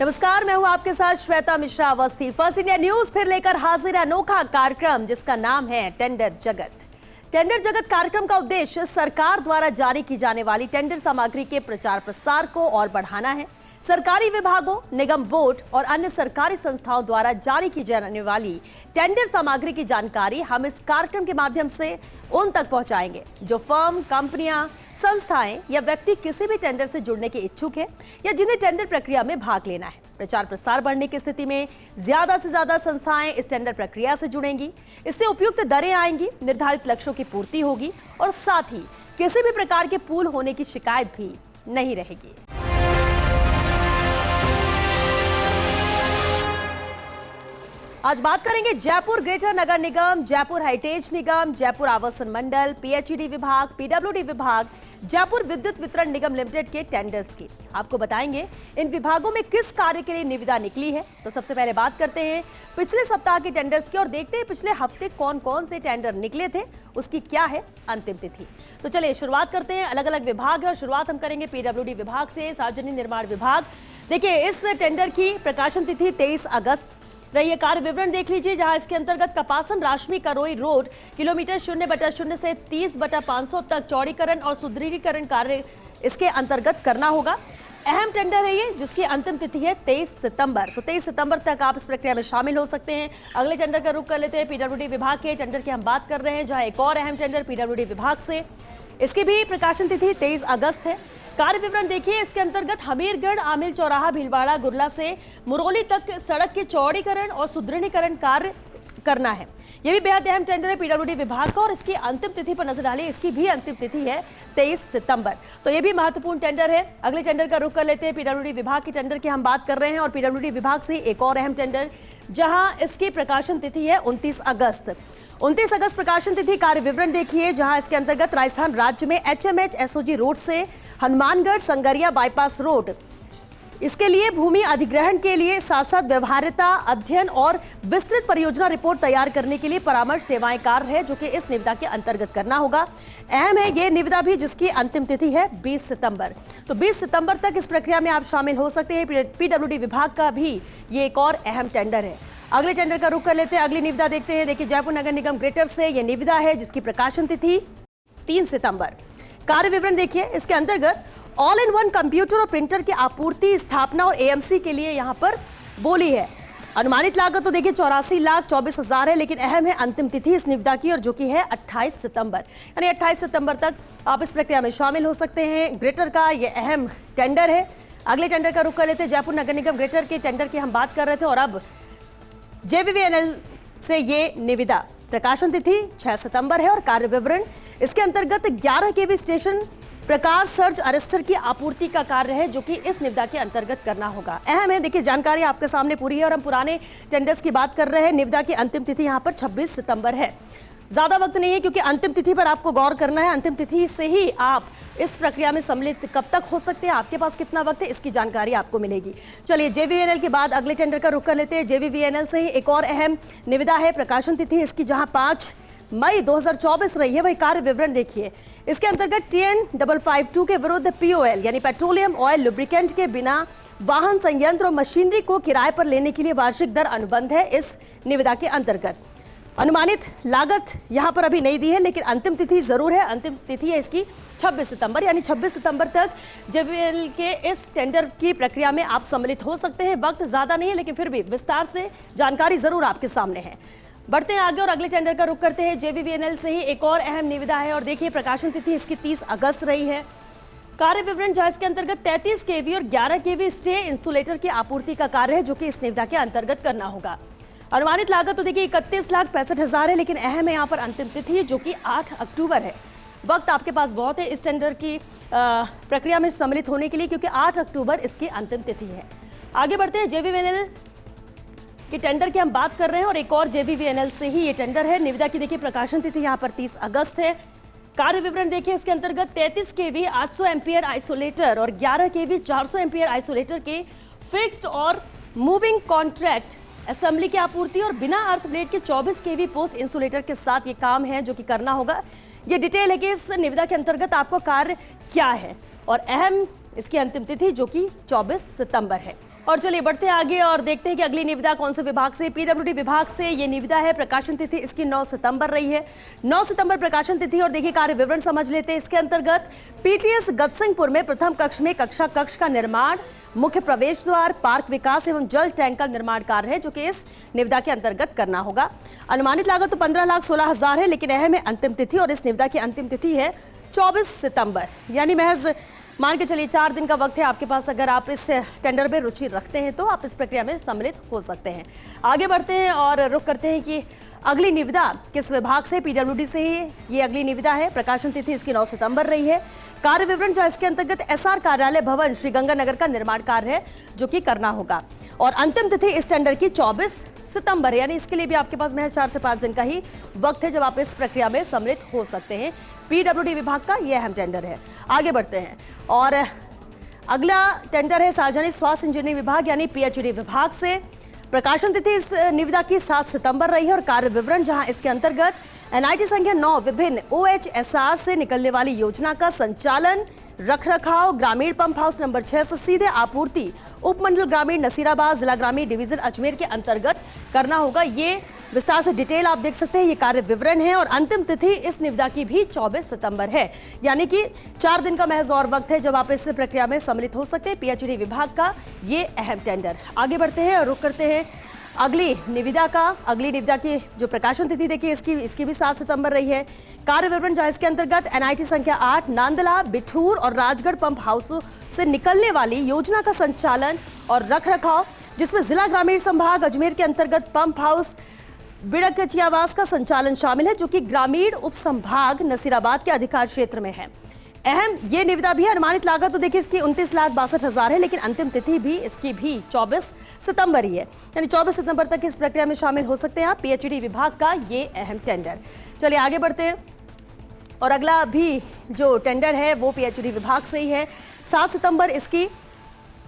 नमस्कार, मैं हूं आपके साथ Shweta Mishra Awasthi. First India news फिर लेकर हाजिर है अनोखा कार्यक्रम जिसका नाम है टेंडर जगत। टेंडर जगत कार्यक्रम का उद्देश्य सरकार द्वारा जारी की जाने वाली टेंडर सामग्री के प्रचार प्रसार को और बढ़ाना है। सरकारी विभागों, निगम बोर्ड और अन्य सरकारी संस्थाओं द्वारा जारी की जाने वाली टेंडर सामग्री की जानकारी हम इस कार्यक्रम के माध्यम से उन तक पहुंचाएंगे जो फर्म, कंपनियां, संस्थाएं या व्यक्ति किसी भी टेंडर से जुड़ने के इच्छुक हैं या जिन्हें टेंडर प्रक्रिया में भाग लेना है। प्रचार प्रसार बढ़ने की स्थिति में ज्यादा से ज्यादा संस्थाएं इस टेंडर प्रक्रिया से जुड़ेंगी। इससे उपयुक्त दरें आएंगी, निर्धारित लक्ष्यों की पूर्ति होगी और साथ ही किसी भी प्रकार के पूल होने की शिकायत भी नहीं रहेगी। आज बात करेंगे जयपुर ग्रेटर नगर निगम, जयपुर हेरिटेज निगम, जयपुर आवासन मंडल, पीएचईडी विभाग, पीडब्ल्यूडी विभाग, जयपुर विद्युत वितरण निगम लिमिटेड के टेंडर्स की। आपको बताएंगे इन विभागों में किस कार्य के लिए निविदा निकली है। तो सबसे पहले बात करते हैं पिछले सप्ताह के टेंडर्स की और देखते हैं पिछले हफ्ते कौन कौन से टेंडर निकले थे, उसकी क्या है अंतिम तिथि। तो चलिए शुरुआत करते हैं। अलग अलग विभाग है और शुरुआत हम करेंगे पीडब्ल्यूडी विभाग से, सार्वजनिक निर्माण विभाग। देखिए, इस टेंडर की प्रकाशन तिथि 23 अगस्त रही है। कार्य विवरण देख लीजिए, जहां इसके अंतर्गत कपासन राशमी करोई रोड किलोमीटर 0/0 से 30/500 तक चौड़ीकरण और सुदृढ़ीकरण कार्य इसके अंतर्गत करना होगा। अहम टेंडर है ये, जिसकी अंतिम तिथि है 23 सितंबर। तो 23 सितंबर तक आप इस प्रक्रिया में शामिल हो सकते हैं। अगले टेंडर का रुख कर लेते हैं। पीडब्ल्यूडी विभाग के टेंडर की हम बात कर रहे हैं, जहां एक और अहम टेंडर पीडब्ल्यूडी विभाग से, इसकी भी प्रकाशन तिथि 23 अगस्त है। कार्य विवरण देखिए, इसके अंतर्गत हमीरगढ़ आमिल चौराहा भीलवाड़ा गुरला से मुरौली तक सड़क के चौड़ीकरण और सुदृढ़ीकरण कार्य करना है। यह भी बेहद अहम टेंडर है पीडब्ल्यूडी विभाग का और इसकी अंतिम तिथि पर नजर डालिए, इसकी भी अंतिम तिथि है 23 सितंबर। तो यह भी महत्वपूर्ण टेंडर है। अगले टेंडर का रुख कर लेते हैं। पीडब्ल्यूडी विभाग के टेंडर की हम बात कर रहे हैं और पीडब्ल्यूडी विभाग से एक और अहम टेंडर, जहां इसकी प्रकाशन तिथि है 29 अगस्त। 29 अगस्त प्रकाशन तिथि। कार्य विवरण देखिए, जहां इसके अंतर्गत राजस्थान राज्य में एचएमएच एसओजी रोड से हनुमानगढ़ संगरिया बाईपास रोड, इसके लिए भूमि अधिग्रहण के लिए साथ साथ व्यवहार्यता अध्ययन और विस्तृत परियोजना रिपोर्ट तैयार करने के लिए परामर्श सेवाएं कार्य है, जो कि इस निविदा के अंतर्गत करना होगा। अहम है ये निविदा भी, जिसकी अंतिम तिथि है 20 सितंबर। तो 20 सितंबर तक इस प्रक्रिया में आप शामिल हो सकते हैं। पीडब्ल्यूडी विभाग का भी ये एक और अहम टेंडर है। अगले टेंडर का रुख कर लेते हैं। अगली निविदा देखते हैं। देखिए, जयपुर नगर निगम ग्रेटर से ये निविदा है, जिसकी प्रकाशन तिथि 3 सितंबर। कार्य विवरण देखिए, इसके अंतर्गत ऑल इन वन कंप्यूटर और प्रिंटर की आपूर्ति, स्थापना और एएमसी के लिए यहां पर बोली है। अनुमानित लागत तो देखिए 84,24,000 है, लेकिन अहम है अंतिम तिथि इस निविदा की, और जो कि है 28 सितंबर। यानी 28 सितंबर तक आप इस प्रक्रिया में शामिल हो सकते हैं। ग्रेटर का यह अहम टेंडर है। अगले टेंडर का रुख कर लेते हैं। जयपुर नगर निगम ग्रेटर के टेंडर की हम बात कर रहे थे और अब जेवीवीएनएल से ये निविदा, प्रकाशन तिथि 6 सितंबर है और कार्य विवरण इसके अंतर्गत 11 केवी स्टेशन प्रकाश सर्च अरेस्टर की आपूर्ति का कार्य है, जो कि इस निविदा के अंतर्गत करना होगा। अहम है, देखिए जानकारी आपके सामने पूरी है और हम पुराने टेंडर्स की बात कर रहे हैं। निविदा की अंतिम तिथि यहां पर 26 सितंबर है। ज्यादा वक्त नहीं है, क्योंकि अंतिम तिथि पर आपको गौर करना है। अंतिम तिथि से ही आप इस प्रक्रिया में सम्मिलित कब तक हो सकते हैं, आपके पास कितना वक्त है, इसकी जानकारी आपको मिलेगी। चलिए, जेवीवीएनएल के बाद अगले टेंडर का रुख कर लेते हैं। जेवीवीएनएल से ही एक और अहम निविदा है। प्रकाशन तिथि इसकी जहां 5 मई 2024 रही है, वही कार्य विवरण देखिए। इसके अंतर्गत TN 552 के विरुद्ध POL यानी पेट्रोलियम ऑयल लुब्रिकेंट के बिना वाहन, संयंत्र और मशीनरी को किराए पर लेने के लिए वार्षिक दर अनुबंध है इस निविदा के अंतर्गत। अनुमानित लागत यहां पर अभी नहीं दी है, लेकिन अंतिम तिथि जरूर है। अंतिम तिथि है इसकी 26 सितंबर, यानी 26 सितंबर तक जेवीवीएनएल के इस टेंडर की प्रक्रिया में आप सम्मिलित हो सकते हैं। वक्त ज्यादा नहीं है, लेकिन फिर भी विस्तार से जानकारी जरूर आपके सामने है। बढ़ते हैं आगे और अगले टेंडर का रुख करते हैं। जेवीवीएनएल से ही एक और अहम निविदा है और देखिए, प्रकाशन तिथि इसकी 30 अगस्त रही है। कार्य विवरण, जहां इसके अंतर्गत 33 केवी और 11 केवी स्टे इंसुलेटर की आपूर्ति का कार्य है, जो कि इस निविदा के अंतर्गत करना होगा। अनुमानित लागत तो देखिए 31,65,000 है, लेकिन अहम है यहाँ पर अंतिम तिथि, जो कि 8 अक्टूबर है। वक्त आपके पास बहुत है इस टेंडर की प्रक्रिया में सम्मिलित होने के लिए, क्योंकि 8 अक्टूबर इसकी अंतिम तिथि है। आगे बढ़ते हैं। जेवीवीएनएल के टेंडर की हम बात कर रहे हैं और एक और जेवीवीएनएल से ही ये टेंडर है। निविदा की देखिए प्रकाशन तिथि यहाँ पर 30 अगस्त है। कार्य विवरण देखिए, इसके अंतर्गत 33 केवी 800 एम्पियर आइसोलेटर और 11 केवी 400 एम्पियर आइसोलेटर के फिक्स्ड और मूविंग कॉन्ट्रैक्ट असेंबली की आपूर्ति और बिना अर्थ ब्लेड के 24 केवी पोस्ट इंसुलेटर के साथ ये काम है, जो कि करना होगा। ये डिटेल है कि इस निविदा के अंतर्गत आपको कार्य क्या है और अहम इसकी अंतिम तिथि जो कि 24 सितंबर है। और चलिए बढ़ते हैं आगे और देखते हैं कि अगली निविदा कौन से विभाग से। पीडब्ल्यूडी विभाग से ये निविदा है। प्रकाशन तिथि इसकी 9 सितंबर रही है। 9 सितंबर प्रकाशन तिथि। और देखिए कार्य विवरण समझ लेते हैं। इसके अंतर्गत पीटीएस गतसिंहपुर में प्रथम कक्ष में कक्षा कक्ष का निर्माण, मुख्य प्रवेश द्वार, पार्क विकास एवं जल टैंक का निर्माण कार्य है जो कि इस निविदा के अंतर्गत करना होगा। अनुमानित लागत तो 15,16,000 है, लेकिन अहम है अंतिम तिथि और इस निविदा की अंतिम तिथि है 24 सितंबर, यानी महज मान के चलिए 4 दिन का वक्त है आपके पास। अगर आप इस टेंडर में रुचि रखते हैं तो आप इस प्रक्रिया में सम्मिलित हो सकते हैं। आगे बढ़ते हैं और रुख करते हैं कि अगली निविदा किस विभाग से। पीडब्ल्यूडी से ही ये अगली निविदा है। प्रकाशन तिथि इसकी 9 सितंबर रही है। कार्य विवरण जो इसके अंतर्गत एसआर कार्यालय भवन श्री गंगानगर का निर्माण कार्य है जो कि करना होगा। और अंतिम तिथि इस टेंडर की 24 सितंबर, यानी इसके लिए भी आपके पास महज 4 से 5 दिन का ही वक्त है जब आप इस प्रक्रिया में सम्मिलित हो सकते हैं। पीडब्ल्यूडी विभाग का यह अहम टेंडर है। आगे बढ़ते हैं और अगला टेंडर है सार्वजनिक स्वास्थ्य इंजीनियरिंग विभाग यानी पीएचईडी विभाग से। प्रकाशन तिथि इस निविदा की 7 सितंबर रही है और कार्य विवरण जहां इसके अंतर्गत एनआईटी संख्या 9 विभिन्न ओएचएसआर से निकलने वाली योजना का संचालन, रखरखाव, ग्रामीण पंप हाउस नंबर 6 से सीधे आपूर्ति उपमंडल ग्रामीण नसीराबाद, जिला ग्रामीण डिवीजन अजमेर के अंतर्गत करना होगा। ये विस्तार से डिटेल आप देख सकते हैं। ये कार्य विवरण है और अंतिम तिथि इस निविदा की भी 24 सितंबर है, यानी कि 4 दिन का महज और वक्त है जब आप इस प्रक्रिया में सम्मिलित हो सकते हैं। पीएचईडी विभाग का ये अहम टेंडर। आगे बढ़ते हैं और रुख करते हैं अगली निविदा का। अगली निविदा की जो प्रकाशन तिथि देखिए इसकी भी 7 सितंबर रही है। कार्य विवरण जहां इसके अंतर्गत एनआईटी संख्या 8 नांदला, बिठूर और राजगढ़ पंप हाउस से निकलने वाली योजना का संचालन और रखरखाव, जिसमें जिला ग्रामीण संभाग अजमेर के अंतर्गत पंप हाउस बिड़कचियावास का संचालन शामिल है जो कि ग्रामीण उप संभाग नसीराबाद के अधिकार क्षेत्र में है। अहम ये निविदा भी है। अनुमानित लागत तो देखिए इसकी 29,62,000 है, लेकिन अंतिम तिथि भी इसकी भी 24 सितंबर ही है, यानी 24 सितंबर तक इस प्रक्रिया में शामिल हो सकते हैं आप। पीएचईडी विभाग का ये अहम टेंडर। चलिए आगे बढ़ते हैं और अगला भी जो टेंडर है वो पीएचईडी विभाग से ही है। 7 सितंबर इसकी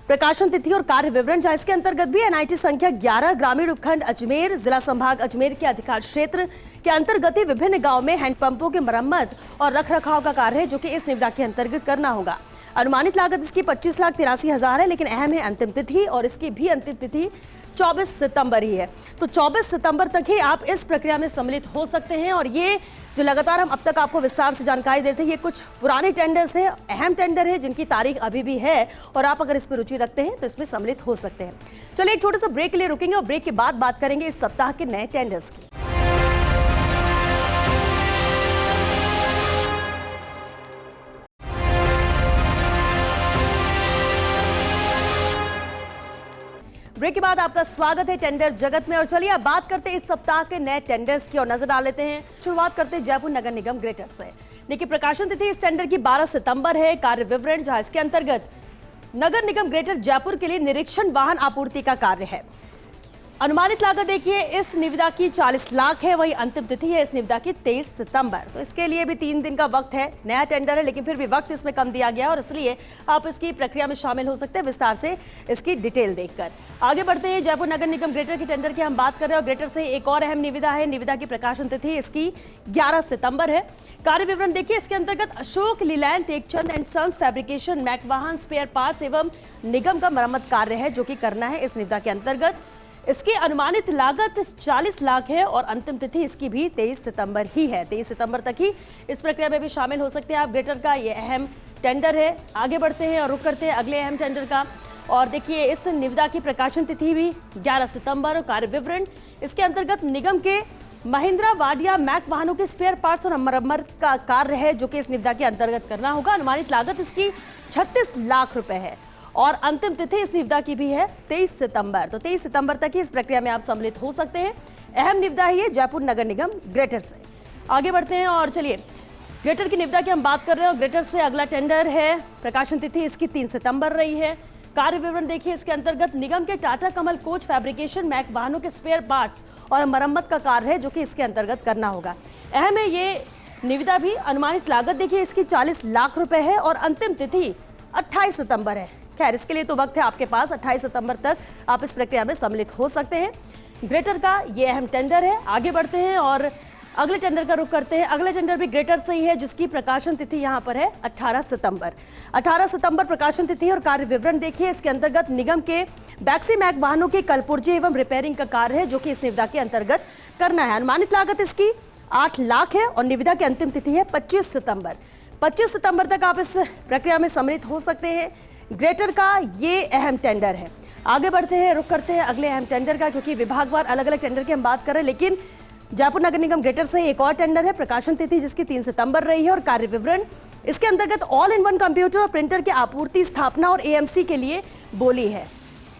प्रकाशन तिथि और कार्य विवरण जहां इसके अंतर्गत भी एनआईटी संख्या 11 ग्रामीण उपखंड अजमेर, जिला संभाग अजमेर के अधिकार क्षेत्र के अंतर्गत ही विभिन्न गांव में हैंडपंपों की मरम्मत और रखरखाव का कार्य है जो कि इस निविदा के अंतर्गत करना होगा। अनुमानित लागत इसकी 25,83,000 है, लेकिन अहम है अंतिम तिथि और इसकी भी अंतिम तिथि 24 सितंबर ही है। तो 24 सितंबर तक ही आप इस प्रक्रिया में सम्मिलित हो सकते हैं। और ये जो लगातार हम अब तक आपको विस्तार से जानकारी देते हैं, ये कुछ पुराने टेंडर्स हैं, अहम टेंडर है जिनकी तारीख अभी भी है और आप अगर इसमें रुचि रखते हैं तो इसमें सम्मिलित हो सकते हैं। चलिए एक छोटे से ब्रेक के लिए रुकेंगे और ब्रेक के बाद बात करेंगे इस सप्ताह के नए टेंडर्स की। ब्रेक के बाद आपका स्वागत है टेंडर जगत में। और चलिए अब बात करते हैं इस सप्ताह के नए टेंडर्स की और नजर डाल लेते हैं। शुरुआत करते हैं जयपुर नगर निगम ग्रेटर से। देखिए प्रकाशन तिथि इस टेंडर की 12 सितंबर है। कार्य विवरण जहां इसके अंतर्गत नगर निगम ग्रेटर जयपुर के लिए निरीक्षण वाहन आपूर्ति का कार्य है। अनुमानित लागत देखिए इस निविदा की 40 लाख है। वही अंतिम तिथि है इस निविदा की 23 सितंबर। तो इसके लिए भी 3 दिन का वक्त है। नया टेंडर है लेकिन फिर भी वक्त इसमें कम दिया गया और इसलिए आप इसकी प्रक्रिया में शामिल हो सकते हैं विस्तार से इसकी डिटेल देखकर। आगे बढ़ते हैं। जयपुर नगर निगम ग्रेटर के टेंडर की हम बात कर रहे हैं और ग्रेटर से एक और अहम निविदा है। निविदा की प्रकाशन तिथि इसकी 11 सितंबर है। कार्य विवरण देखिए इसके अंतर्गत Ashok Leyland Tekchand and sons fabrication मैक वाहन स्पेयर पार्ट्स एवं निगम का मरम्मत कार्य है जो कि करना है इस निविदा के अंतर्गत। इसकी अनुमानित लागत 40 लाख है और अंतिम तिथि इसकी भी 23 सितंबर ही है। 23 सितंबर तक ही इस प्रक्रिया में भी शामिल हो सकते हैं आप। ग्रेटर का ये अहम टेंडर है। आगे बढ़ते हैं और रुख करते हैं अगले अहम टेंडर का। और देखिए इस निविदा की प्रकाशन तिथि भी 11 सितंबर और कार्य विवरण इसके अंतर्गत निगम के महिंद्रा वाडिया मैक वाहनों के स्पेयर पार्ट्स और मरम्मत का कार्य है जो कि इस निविदा के अंतर्गत करना होगा। अनुमानित लागत इसकी 36 लाख रुपए है और अंतिम तिथि इस निविदा की भी है 23 सितंबर। तो 23 सितंबर तक ही इस प्रक्रिया में आप सम्मिलित हो सकते हैं। अहम निविदा है ये जयपुर नगर निगम ग्रेटर से। आगे बढ़ते हैं और चलिए ग्रेटर की निविदा की हम बात कर रहे हैं और ग्रेटर से अगला टेंडर है। प्रकाशन तिथि इसकी 3 सितंबर रही है। कार्य विवरण देखिए इसके अंतर्गत निगम के टाटा कमल कोच फैब्रिकेशन मैक वाहनों के स्पेयर पार्ट्स और मरम्मत का कार्य है जो कि इसके अंतर्गत करना होगा। अहम है ये निविदा भी। अनुमानित लागत देखिए इसकी 40 लाख रुपए है और अंतिम तिथि 28 सितंबर है। खैर इसके लिए तो वक्त है आपके पास। 28 सितंबर तक आप इस प्रक्रिया में सम्मिलित हो सकते हैं। ग्रेटर का ये अहम टेंडर है। आगे बढ़ते हैं और अगले टेंडर का रुख करते हैं। अगले टेंडर भी ग्रेटर से ही है, जिसकी प्रकाशन तिथि यहाँ पर है 18 सितंबर। 18 सितंबर प्रकाशन तिथि और कार्य विवरण देखिए। इसके अंतर्गत निगम के बैक्सी मैक वाहनों के कलपुर्जे एवं रिपेयरिंग का कार्य है, जो कि इस निविदा के अंतर्गत करना है। अनुमानित लागत इसकी 8 लाख है और निविदा की अंतिम तिथि है 25 सितंबर। 25 सितंबर तक आप इस प्रक्रिया में सम्मिलित हो सकते हैं। ग्रेटर का ये अहम टेंडर है। आगे बढ़ते हैं, रुख करते हैं अगले अहम टेंडर का, क्योंकि विभागवार अलग अलग टेंडर की हम बात कर रहे हैं। लेकिन जयपुर नगर निगम ग्रेटर से एक और टेंडर है, प्रकाशन तिथि जिसकी 3 सितंबर रही है और कार्य विवरण इसके अंतर्गत ऑल इन वन कंप्यूटर और प्रिंटर की आपूर्ति, स्थापना और एएमसी के लिए बोली है।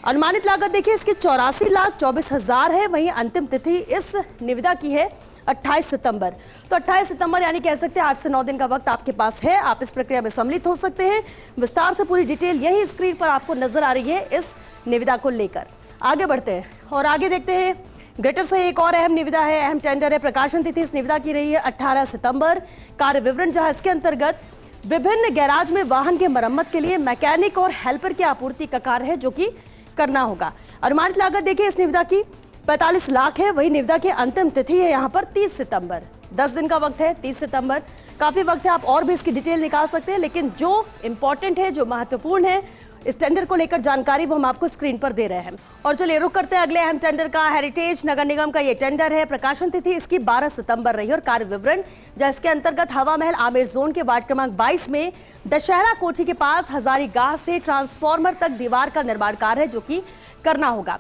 अनुमानित लागत देखिए इसकी 84,24,000 है। वहीं अंतिम तिथि इस निविदा की है 28 सितंबर। तो 28 सितंबर यानी कह सकते हैं 8 से 9 दिन का वक्त आपके पास है। आप इस प्रक्रिया में सम्मिलित हो सकते हैं। विस्तार से पूरी डिटेल यही स्क्रीन पर आपको नजर आ रही है इस निविदा को लेकर। आगे बढ़ते हैं और आगे देखते हैं ग्रेटर से एक और अहम निविदा है, अहम टेंडर है। प्रकाशन तिथि इस निविदा की रही है 18 सितंबर। कार्य विवरण जहां इसके अंतर्गत विभिन्न गैराज में वाहन के मरम्मत के लिए मैकेनिक और हेल्पर की आपूर्ति का कार्य है, जो कि करना होगा। अनुमानित लागत देखिए इस निविदा की 45 लाख है। वही निविदा की अंतिम तिथि है यहाँ पर 30 सितंबर। 10 दिन का वक्त है, 30 सितंबर काफी वक्त है। आप और भी इसकी डिटेल निकाल सकते हैं, लेकिन जो इंपॉर्टेंट है, जो महत्वपूर्ण है इस टेंडर को लेकर जानकारी, वो हम आपको स्क्रीन पर दे रहे हैं। और चलिए रुक करते हैं अगले अहम टेंडर का। हेरिटेज नगर निगम का ये टेंडर है। प्रकाशन तिथि इसकी 12 सितंबर रही और कार्य विवरण जहां इसके अंतर्गत हवा महल आमेर जोन के वार्ड क्रमांक 22 में दशहरा कोठी के पास हजारी गाह से ट्रांसफार्मर तक दीवार का निर्माण कार्य है, जो कि करना होगा।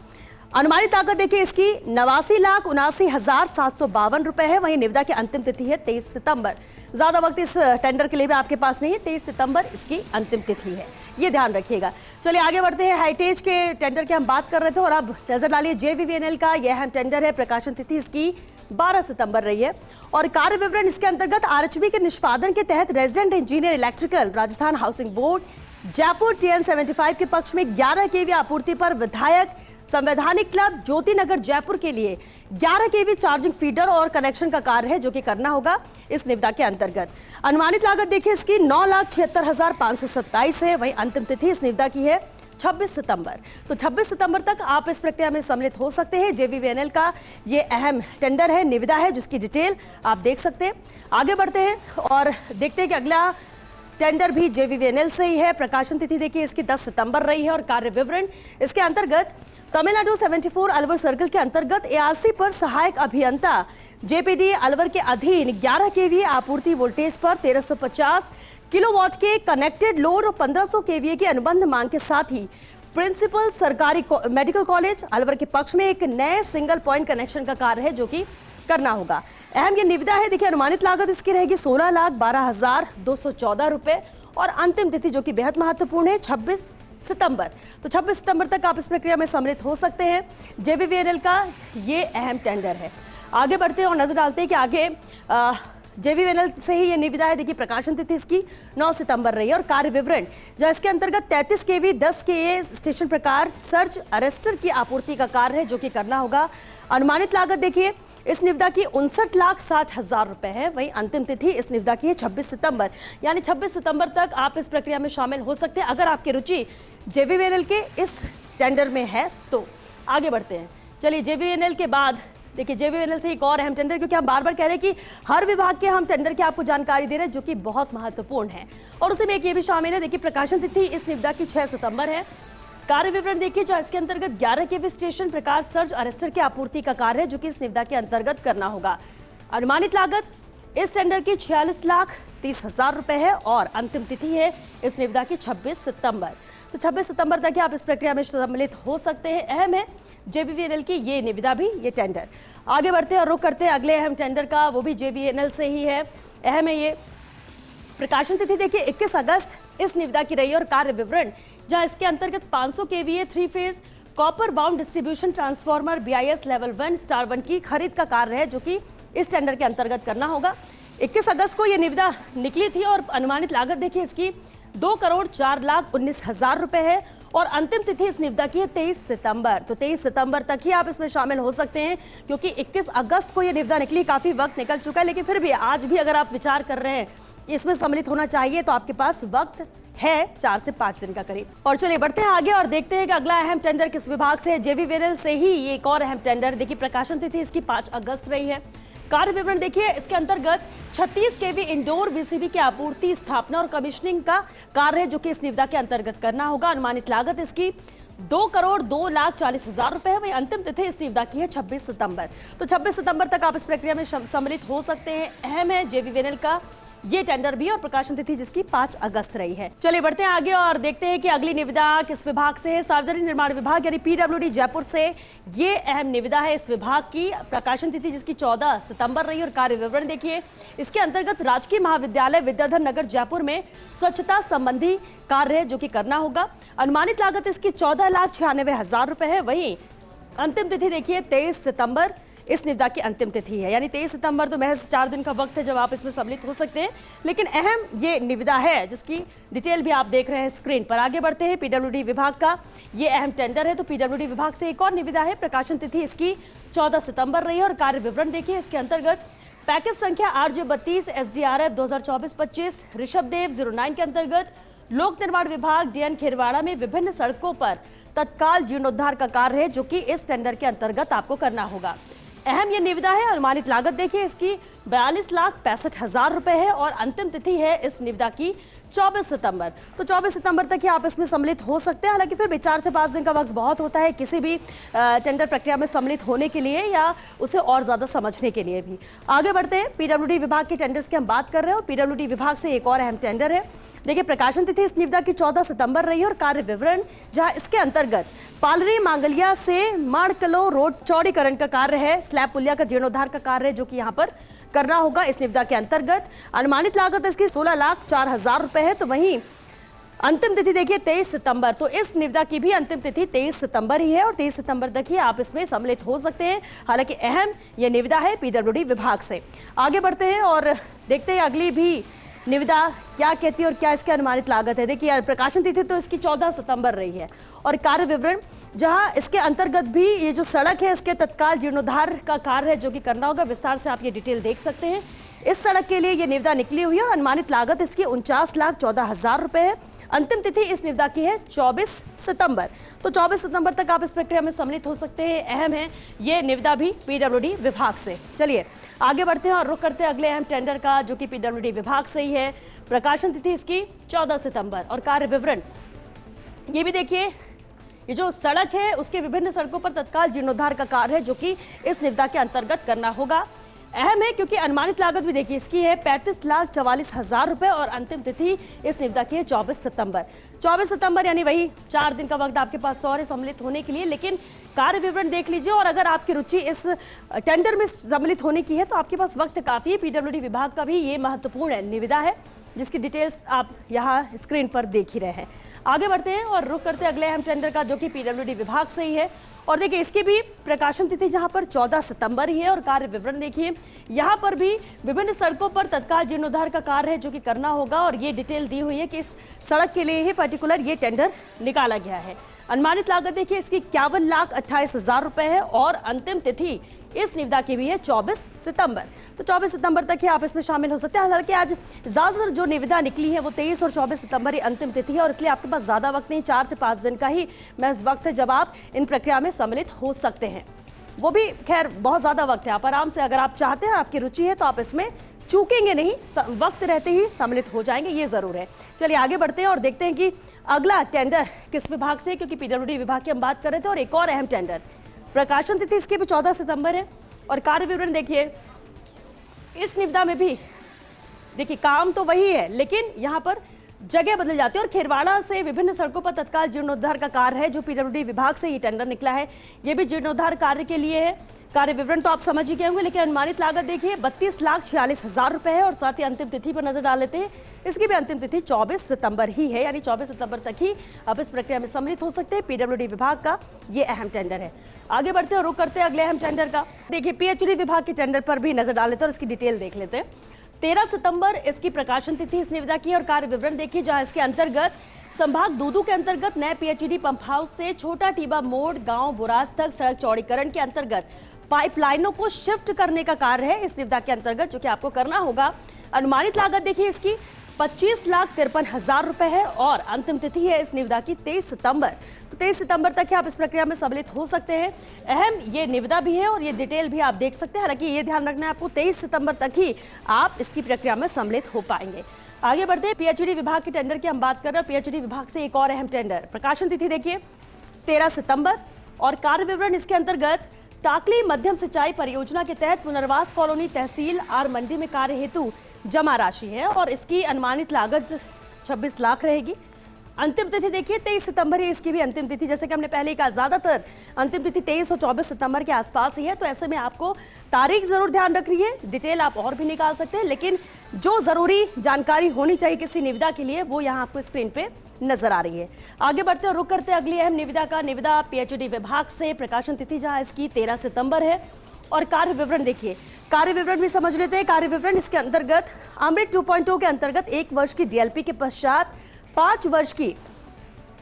अनुमानित लागत देखिए इसकी 89,79,752 रुपए है। वहीं निविदा की अंतिम तिथि है 23 सितंबर। ज्यादा वक्त इस टेंडर के लिए भी आपके पास नहीं है, 23 सितंबर इसकी अंतिम तिथि है, ये ध्यान रखिएगा। चलिए आगे बढ़ते हैं। हेरिटेज के टेंडर की हम बात कर रहे थे और अब नजर डालिए JVVNL का यह अहम टेंडर है। प्रकाशन तिथि इसकी 12 सितंबर रही है और कार्य विवरण इसके अंतर्गत RHB के निष्पादन के तहत resident engineer electrical Rajasthan housing board Jaipur TN75 के पक्ष में 11 kV आपूर्ति पर विधायक संवैधानिक क्लब ज्योति नगर जयपुर के लिए 11 kV चार्जिंग फीडर और कनेक्शन का कार्य है, जो कि करना होगा इस निविदा के अंतर्गत। अनुमानित लागत देखिए इसकी 9,76,527 है। वहीं अंतिम तिथि इस निविदा की है 26 सितंबर। तो 26 सितंबर तक आप इस प्रक्रिया में सम्मिलित हो सकते हैं। JVVNL का ये अहम टेंडर है, निविदा है, जिसकी डिटेल आप देख सकते हैं। आगे बढ़ते हैं और देखते हैं कि अगला टेंडर भी JVVNL से ही है। प्रकाशन तिथि देखिए इसकी 10 सितंबर रही है और कार्य विवरण इसके अंतर्गत तमिलनाडु 74 अलवर सर्कल के अंतर्गत ARC पर सहायक अभियंता JPD अलवर के अधीन 11 kV आपूर्ति वोल्टेज पर 1350 किलोवाट के कनेक्टेड लोड और 1500 kVA की अनुबंध मांग के साथ ही प्रिंसिपल सरकारी मेडिकल कॉलेज अलवर के पक्ष में एक नए सिंगल पॉइंट कनेक्शन का कार्य है, जो कि करना होगा। अहम ये निविदा है। देखिए अनुमानित लागत इसकी रहेगी 16,12,214 रुपए और अंतिम तिथि, जो कि बेहद महत्वपूर्ण है, 26 सितंबर। तो 26 सितंबर तक आप इस प्रक्रिया में सम्मिलित हो सकते हैं। JVVNL का ये अहम टेंडर है। आगे बढ़ते हैं और नजर डालते हैं कि आगे JVVNL से ही ये निविदा है। देखिए प्रकाशन तिथि इसकी 9 सितंबर रही है और कार्य विवरण जो इसके अंतर्गत 33 kV 10 kA स्टेशन प्रकार सर्च अरेस्टर की आपूर्ति का कार्य है, जो कि करना होगा। अनुमानित लागत देखिए इस निविदा की 59,60,000 रुपए है। वहीं अंतिम तिथि इस निविदा की है 26 सितंबर, यानी 26 सितंबर तक आप इस प्रक्रिया में शामिल हो सकते हैं अगर आपकी रुचि JVVNL के इस टेंडर में है तो। आगे बढ़ते हैं। चलिए JVVNL के बाद देखिए JVVNL से एक और अहम टेंडर, क्योंकि हम बार बार कह रहे हैं कि हर विभाग के हम टेंडर की आपको जानकारी दे रहे हैं, जो कि बहुत महत्वपूर्ण है। और उसी में एक ये भी शामिल है। देखिए प्रकाशन तिथि इस निविदा की 6 सितंबर है। कार्य विवरण देखिए जहाँ इसके अंतर्गत 11 kV स्टेशन प्रकार सर्ज अरेस्टर की आपूर्ति का कार्य है, जो कि इस निविदा के अंतर्गत करना होगा। अनुमानित लागत इस टेंडर की 46,30,000 रुपए है और अंतिम तिथि है इस निविदा की 26 सितंबर। तो 26 सितंबर तक आप इस प्रक्रिया में सम्मिलित हो सकते हैं। अहम है JVVNL की ये निविदा भी, ये टेंडर। आगे बढ़ते हैं और रुख करते हैं अगले अहम टेंडर का, वो भी JVVNL से ही है। अहम है ये। प्रकाशन तिथि देखिए 21 अगस्त इस निविदा की रही और कार्य विवरण जहां इसके अंतर्गत 500 kVA 3 phase copper bound distribution transformer BIS level 1 star 1 की खरीद का कार्य है, जो कि इस टेंडर के अंतर्गत करना होगा। 21 अगस्त को यह निविदा निकली थी और अनुमानित लागत देखिए इसकी 2,04,19,000 रुपए है और अंतिम तिथि इस निविदा की है 23 सितंबर। तो 23 सितंबर तक ही आप इसमें शामिल हो सकते हैं, क्योंकि 21 अगस्त को यह निविदा निकली, काफी वक्त निकल चुका है। लेकिन फिर भी आज भी अगर आप विचार कर रहे हैं इसमें सम्मिलित होना चाहिए तो आपके पास वक्त है 4 से 5 दिन का करीब। और चलिए बढ़ते हैं आगे और देखते हैं कि अगला अहम टेंडर किस विभाग से है। JVVNL से ही ये एक और अहम टेंडर। देखिए प्रकाशन तिथि इसकी 5 अगस्त रही है। कार्य विवरण देखिए, इसके अंतर्गत 36 केवी इंडोर वीसीबी की आपूर्ति, स्थापना और कमीशनिंग का कार्य है जो कि इस निविदा के अंतर्गत करना होगा। अनुमानित लागत इसकी 2,02,40,000 रुपए है। वही अंतिम तिथि इस निविदा की है 26 सितंबर। तो 26 सितंबर तक आप इस प्रक्रिया में सम्मिलित हो सकते हैं। अहम है जेवीवीएनएल का ये टेंडर भी, और प्रकाशन तिथि जिसकी 5 अगस्त रही है। चलिए बढ़ते हैं आगे और देखते हैं कि अगली निविदा किस विभाग से है। सार्वजनिक निर्माण विभाग यानी पीडब्ल्यूडी जयपुर से ये अहम निविदा है इस विभाग की। प्रकाशन तिथि जिसकी 14 सितंबर रही और कार्य विवरण देखिए। इसके अंतर्गत राजकीय महाविद्यालय विद्याधर नगर जयपुर में स्वच्छता संबंधी कार्य है जो कि करना होगा। अनुमानित लागत इसकी 14,96,000 रुपए है। वहीं अंतिम तिथि देखिए 23 सितंबर इस निविदा की अंतिम तिथि है, यानी 23 सितंबर तो महज 4 दिन का वक्त है जब आप इसमें सम्मिलित हो सकते हैं। लेकिन अहम ये निविदा है जिसकी डिटेल भी आप देख रहे हैं स्क्रीन पर। आगे बढ़ते हैं, पीडब्ल्यूडी विभाग का ये अहम टेंडर है। तो पीडब्ल्यूडी विभाग से एक और निविदा है। प्रकाशन तिथि इसकी 14 सितंबर रही है और कार्य विवरण देखिए। इसके अंतर्गत पैकेज संख्या RJ32 SDRF 2024-25 ऋषभदेव 09 के अंतर्गत लोक निर्माण विभाग DN खिरवाड़ा में विभिन्न सड़कों पर तत्काल जीर्णोद्धार का कार्य है जो कि इस टेंडर के अंतर्गत आपको करना होगा। अहम ये निविदा है। अनुमानित लागत देखिए इसकी 42,65,000 रुपए है और अंतिम तिथि है इस निविदा की 24 सितंबर। तो 24 सितंबर तक ही आप इसमें सम्मिलित हो सकते हैं। हालांकि फिर भी 4 से 5 दिन का वक्त बहुत होता है किसी भी टेंडर प्रक्रिया में सम्मिलित होने के लिए या उसे और ज्यादा समझने के लिए भी। आगे बढ़ते हैं, पीडब्ल्यूडी विभाग के टेंडर्स की हम बात कर रहे हैं और पीडब्ल्यूडी विभाग से एक और अहम टेंडर है। देखिए, प्रकाशन तिथि इस निविदा की 14 सितंबर रही और कार्य विवरण जहां इसके अंतर्गत पालरी मांगलिया से माणकलो रोड चौड़ीकरण का कार्य है, स्लैब पुलिया का जीर्णोद्धार का कार्य है जो कि यहां पर करना होगा इस निविदा के अंतर्गत। अनुमानित लागत इसकी 16,04,000 रुपए है। तो वहीं अंतिम तिथि देखिए 23 सितंबर। तो इस निविदा की भी अंतिम तिथि 23 सितंबर ही है और 23 सितंबर तक ही आप इसमें सम्मिलित हो सकते हैं। हालांकि अहम यह निविदा है पीडब्ल्यूडी विभाग से। आगे बढ़ते हैं और देखते हैं अगली भी निविदा क्या कहती है और क्या इसकी अनुमानित लागत है। देखिए, प्रकाशन तिथि तो इसकी 14 सितंबर रही है और कार्य विवरण जहां इसके अंतर्गत भी ये जो सड़क है इसके तत्काल जीर्णोद्धार का कार्य है जो कि करना होगा। विस्तार से आप ये डिटेल देख सकते हैं। इस सड़क के लिए ये निविदा निकली हुई है और अनुमानित लागत इसकी 49,14,000 रुपए है। अंतिम तिथि इस निविदा की है 24 सितंबर। तो 24 सितंबर तक आप इस प्रक्रिया में सम्मिलित हो सकते हैं। अहम है ये निविदा भी पीडब्ल्यूडी विभाग से। चलिए आगे बढ़ते हैं और रुक करते हैं अगले अहम टेंडर का जो कि पीडब्ल्यूडी विभाग से ही है। प्रकाशन तिथि इसकी 14 सितंबर और कार्य विवरण ये भी देखिए। ये जो सड़क है उसके विभिन्न सड़कों पर तत्काल जीर्णोद्धार का कार्य है जो कि इस निविदा के अंतर्गत करना होगा। अहम है क्योंकि अनुमानित लागत भी देखिए इसकी है 35,44,000 रुपए और अंतिम तिथि इस निविदा की है 24 सितंबर। 24 सितंबर यानी वही 4 दिन का वक्त आपके पास और है सम्मिलित होने के लिए। लेकिन कार्य विवरण देख लीजिए और अगर आपकी रुचि इस टेंडर में सम्मिलित होने की है तो आपके पास वक्त काफी है। पीडब्ल्यूडी विभाग का भी ये महत्वपूर्ण निविदा है जिसकी डिटेल्स आप यहाँ स्क्रीन पर देख ही रहे हैं। आगे बढ़ते हैं और रुक करते हैं अगले अहम टेंडर का जो कि पीडब्ल्यूडी विभाग से ही है। और देखिए इसकी भी प्रकाशन तिथि जहां पर 14 सितंबर ही है और कार्य विवरण देखिए। यहां पर भी विभिन्न सड़कों पर तत्काल जीर्णोद्धार का कार्य है जो कि करना होगा और ये डिटेल दी हुई है कि इस सड़क के लिए ही पर्टिकुलर ये टेंडर निकाला गया है। अनुमानित लागत देखिए इसकी 51,28,000 रुपए है और अंतिम तिथि इस निविदा की भी है 24 सितंबर। तो 24 सितंबर तक ही आप इसमें शामिल हो सकते हैं। हालांकि आज ज्यादातर जो निविदा निकली है वो 23 और 24 सितंबर ही अंतिम तिथि है और इसलिए आपके पास ज्यादा वक्त नहीं, 4 से 5 दिन का ही महज वक्त है जब आप इन प्रक्रिया में सम्मिलित हो सकते हैं। वो भी खैर बहुत ज्यादा वक्त है, आप आराम से अगर आप चाहते हैं, आपकी रुचि है तो आप इसमें चूकेंगे नहीं, वक्त रहते ही सम्मिलित हो जाएंगे, ये जरूर है। चलिए आगे बढ़ते हैं और देखते हैं कि अगला टेंडर किस विभाग से, क्योंकि पीडब्ल्यूडी विभाग की हम बात कर रहे थे। और एक और अहम टेंडर, प्रकाशन तिथि इसकी भी 14 सितंबर है और कार्य विवरण देखिए। इस निविदा में भी देखिए काम तो वही है लेकिन यहाँ पर जगह बदल जाती है और खिरवाड़ा से विभिन्न सड़कों पर तत्काल जीर्णोद्धार का कार्य है जो पीडब्ल्यूडी विभाग से ये टेंडर निकला है। ये भी जीर्णोद्धार कार्य के लिए है। कार्य विवरण तो आप समझ ही गए होंगे लेकिन अनुमानित लागत देखिए 32,46,000 रुपए है और साथ ही अंतिम तिथि पर नजर डाल लेते हैं। इसकी भी अंतिम तिथि 24 सितंबर ही है, यानी 24 सितंबर तक ही आप इस प्रक्रिया में सम्मिलित हो सकते हैं। पीडब्ल्यूडी विभाग का ये अहम टेंडर है। आगे बढ़ते हैं, रुक करते हैं अगले अहम टेंडर का। देखिए पीएचडी विभाग के टेंडर पर भी नजर डाल लेते हैं और इसकी डिटेल देख लेते हैं। 13 सितंबर इसकी प्रकाशन तिथि इस निविदा की और कार्य विवरण देखिए जहां इसके अंतर्गत संभाग दूदू के अंतर्गत नए पीएचडी पंप हाउस से छोटा टीबा मोड़ गांव बुराज तक सड़क चौड़ीकरण के अंतर्गत पाइपलाइनों को शिफ्ट करने का कार्य है इस निविदा के अंतर्गत जो कि आपको करना होगा। अनुमानित लागत देखिए इसकी 25,53,000 रुपए है और अंतिम तिथि है इस निविदा की 23 सितंबर। तो 23 सितंबर तक ही आप इस प्रक्रिया में सम्मिलित हो सकते हैं। अहम ये निविदा भी है और ये डिटेल भी आप देख सकते हैं। हालांकि ये ध्यान रखना है आपको 23 सितंबर तक ही आप इसकी प्रक्रिया में सम्मिलित हो पाएंगे। आगे बढ़ते हैं, पीएचईडी विभाग के टेंडर की हम बात कर रहे हैं। पीएचईडी विभाग से एक और अहम टेंडर, प्रकाशन तिथि देखिए 13 सितंबर और कार्य विवरण इसके अंतर्गत टाकली मध्यम सिंचाई परियोजना के तहत पुनर्वास कॉलोनी तहसील आर मंडी में कार्य हेतु जमा राशि है और इसकी अनुमानित लागत 26 लाख रहेगी। अंतिम तिथि देखिए 23 सितंबर है इसकी भी अंतिम तिथि। जैसे कि हमने पहले कहा, ज्यादातर अंतिम तिथि 23 और 24 सितंबर के आसपास ही है, तो ऐसे में आपको तारीख जरूर ध्यान रखनी है। डिटेल आप और भी निकाल सकते हैं, लेकिन जो जरूरी जानकारी होनी चाहिए किसी निविदा के लिए वो यहाँ आपको स्क्रीन पे नजर आ रही है। आगे बढ़ते हैं, रुक करते हैं अगली अहम निविदा का। निविदा पीएचईडी विभाग से, प्रकाशन तिथि जहाँ इसकी 13 सितंबर है और कार्य विवरण देखिए, कार्य विवरण भी समझ लेते हैं। कार्य विवरण इसके अंतर्गत अमृत 2.0 के अंतर्गत 1 वर्ष की डीएलपी के पश्चात 5 वर्ष की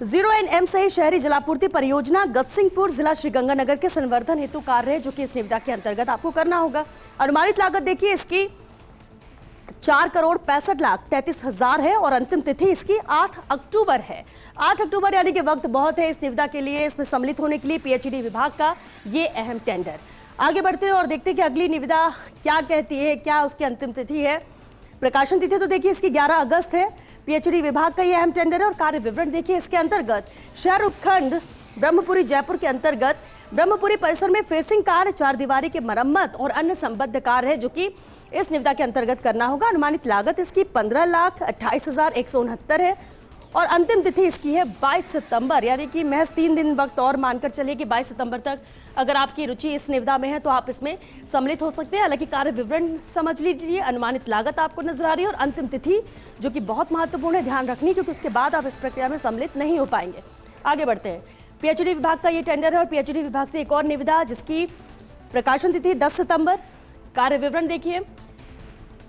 0NM सहित शहरी जलापूर्ति परियोजना गतसिंहपुर जिला श्रीगंगानगर के संवर्धन हेतु कार्य है, जो कि इस निविदा के अंतर्गत आपको करना होगा। अनुमानित लागत देखिए इसकी 4,65,33,000 है और अंतिम तिथि इसकी 8 अक्टूबर है। 8 अक्टूबर यानी कि वक्त बहुत है इस निविदा के लिए, इसमें सम्मिलित होने के लिए पीएचईडी विभाग का ये अहम टेंडर। आगे बढ़ते हैं और देखते हैं कि अगली निविदा क्या कहती है, क्या उसकी अंतिम तिथि है। प्रकाशन तिथि तो देखिए इसकी 11 अगस्त है। पीएचईडी विभाग का यह अहम टेंडर है और कार्य विवरण देखिए इसके अंतर्गत शहर उपखंड ब्रह्मपुरी जयपुर के अंतर्गत ब्रह्मपुरी परिसर में फेसिंग कार्य, 4 दीवारी की मरम्मत और अन्य संबद्ध कार्य है, जो कि इस निविदा के अंतर्गत करना होगा। अनुमानित लागत इसकी 15,28,169 है और अंतिम तिथि इसकी है 22 सितंबर, यानी कि महज 3 दिन वक्त और मानकर चलिए कि 22 सितंबर तक अगर आपकी रुचि इस निविदा में है तो आप इसमें सम्मिलित हो सकते हैं। हालांकि कार्य विवरण समझ लीजिए, अनुमानित लागत आपको नजर आ रही है और अंतिम तिथि जो कि बहुत महत्वपूर्ण है ध्यान रखनी, क्योंकि उसके बाद आप इस प्रक्रिया में सम्मिलित नहीं हो पाएंगे। आगे बढ़ते हैं, पीएचईडी विभाग का ये टेंडर है और पीएचईडी विभाग से एक और निविदा जिसकी प्रकाशन तिथि 10 सितंबर। कार्य विवरण देखिए,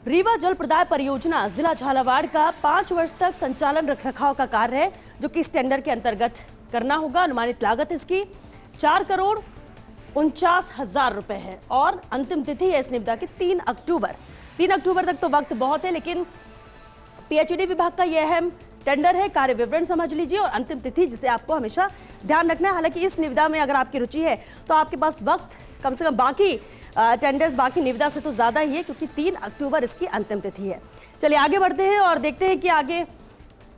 रीवा जल प्रदाय परियोजना जिला झालावाड़ का 5 वर्ष तक संचालन रखरखाव का कार्य है, जो कि इस टेंडर के अंतर्गत करना होगा। अनुमानित लागत इसकी 4,49,000 रुपए है और अंतिम तिथि है इस निविदा की 3 अक्टूबर। 3 अक्टूबर तक तो वक्त बहुत है, लेकिन पीएचईडी विभाग का यह अहम टेंडर है। कार्य विवरण समझ लीजिए और अंतिम तिथि जिसे आपको हमेशा ध्यान रखना है। हालांकि इस निविदा में अगर आपकी रुचि है तो आपके पास वक्त कम से कम बाकी टेंडर्स, बाकी निविदा से तो ज्यादा ही है, क्योंकि 3 अक्टूबर इसकी अंतिम तिथि है। चलिए आगे बढ़ते हैं और देखते हैं कि आगे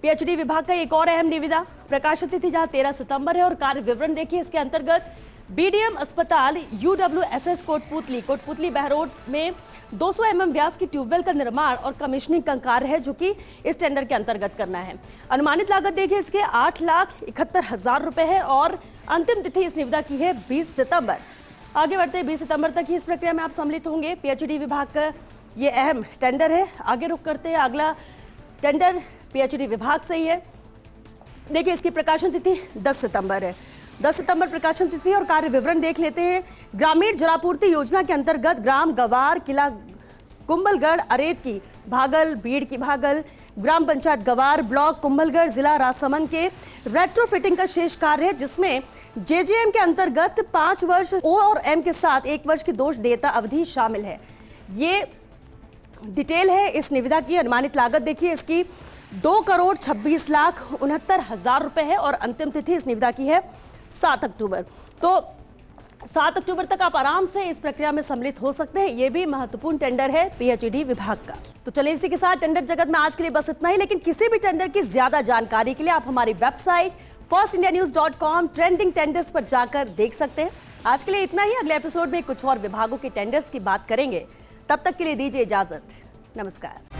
पीएचईडी विभाग का एक और अहम निविदा, प्रकाशन तिथि जहां 13 सितंबर है और कार्य विवरण देखिए इसके अंतर्गत बीडीएम अस्पताल UWSS कोटपुतली बहरोड में 200 mm व्यास की ट्यूबवेल का निर्माण और कमीशनिंग का कार्य है, जो कि इस टेंडर के अंतर्गत करना है। अनुमानित लागत देखिए इसके 8,71,000 रुपए है और अंतिम तिथि इस निविदा की है 20 सितंबर। आगे बढ़ते हैं, 20 सितंबर तक ही इस प्रक्रिया में आप सम्मिलित होंगे। पीएचईडी विभाग का ये अहम टेंडर है। आगे रुक करते हैं, अगला टेंडर पीएचईडी विभाग से ही है। देखिए इसकी प्रकाशन तिथि 10 सितंबर है। 10 सितंबर प्रकाशन तिथि और कार्य विवरण देख लेते हैं। ग्रामीण जलापूर्ति योजना के अंतर्गत ग्राम गवार, किला कुंभलगढ़, अरेत की भागल, भीड़ की भागल, ग्राम पंचायत गवार, ब्लॉक कुंभलगढ़, जिला राजसमंद के रेट्रोफिटिंग का शेष कार्य है, जिसमें जेजेएम के अंतर्गत 5 वर्ष ओ और एम के साथ 1 वर्ष की दोष देयता अवधि शामिल है। ये डिटेल है इस निविदा की। अनुमानित लागत देखिए इसकी 2,26,69,000 रुपए है और अंतिम तिथि इस निविदा की है 7 अक्टूबर। तो 7 अक्टूबर तक आप आराम से इस प्रक्रिया में सम्मिलित हो सकते हैं। यह भी महत्वपूर्ण टेंडर है पीएचईडी विभाग का। तो चलिए इसी के साथ टेंडर जगत में आज के लिए बस इतना ही, लेकिन किसी भी टेंडर की ज्यादा जानकारी के लिए आप हमारी वेबसाइट firstindianews.com ट्रेंडिंग टेंडर्स पर जाकर देख सकते हैं। आज के लिए इतना ही, अगले एपिसोड में कुछ और विभागों के टेंडर्स की बात करेंगे। तब तक के लिए दीजिए इजाजत, नमस्कार।